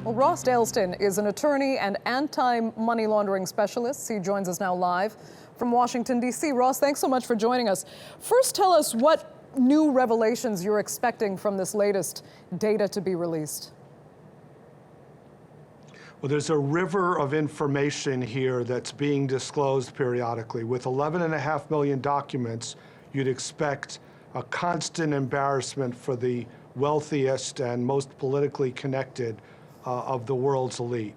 Well, Ross Delston is an attorney and anti-money laundering specialist. He joins us now live from Washington, D.C. Ross, thanks so much for joining us. First, tell us what new revelations you're expecting from this latest data to be released. Well, there's a river of information here that's being disclosed periodically. With 11.5 million documents, you'd expect a constant embarrassment for the wealthiest and most politically connected of the world's elite.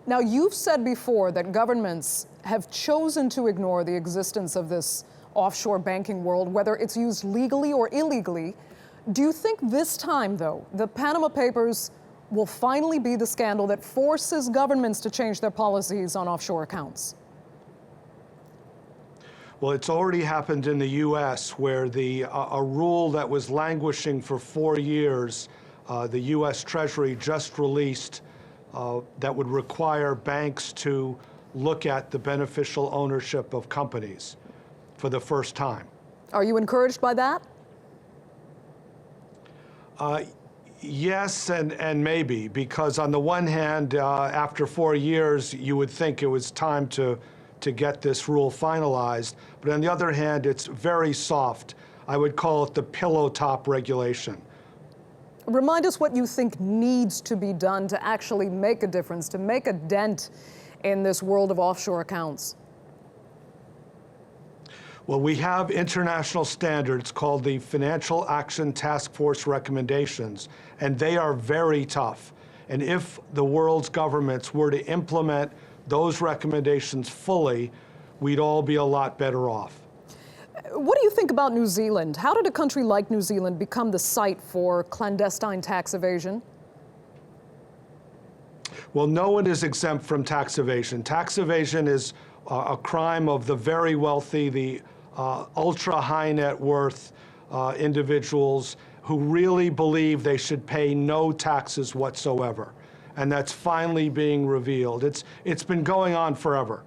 Now, you've said before that governments have chosen to ignore the existence of this offshore banking world, whether it's used legally or illegally. Do you think this time, though, the Panama Papers will finally be the scandal that forces governments to change their policies on offshore accounts? Well, it's already happened in the U.S., where a rule that was languishing for 4 years, the U.S. Treasury just released that would require banks to look at the beneficial ownership of companies for the first time. Are you encouraged by that? Yes and maybe, because on the one hand, after 4 years, you would think it was time to get this rule finalized. But on the other hand, it's very soft. I would call it the pillow top regulation. Remind us what you think needs to be done to actually make a difference, to make a dent in this world of offshore accounts. Well, we have international standards called the Financial Action Task Force recommendations, and they are very tough. And if the world's governments were to implement those recommendations fully, we'd all be a lot better off. What do you think about New Zealand? How did a country like New Zealand become the site for clandestine tax evasion? Well, no one is exempt from tax evasion. Tax evasion is a crime of the very wealthy, the ultra high net worth individuals who really believe they should pay no taxes whatsoever. And that's finally being revealed. It's been going on forever.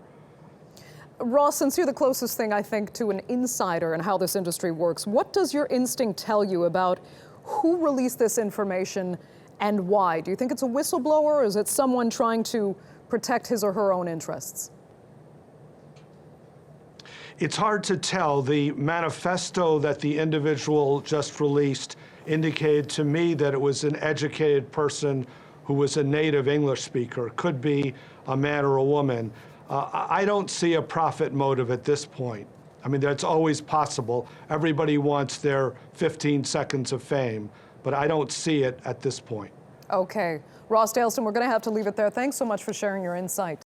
Ross, since you're the closest thing, I think, to an insider and how this industry works, what does your instinct tell you about who released this information and why? Do you think it's a whistleblower, or is it someone trying to protect his or her own interests? It's hard to tell. The manifesto that the individual just released indicated to me that it was an educated person who was a native English speaker. Could be a man or a woman. I don't see a profit motive at this point. I mean, that's always possible. Everybody wants their 15 seconds of fame, but I don't see it at this point. Okay. Ross Delston, we're going to have to leave it there. Thanks so much for sharing your insight.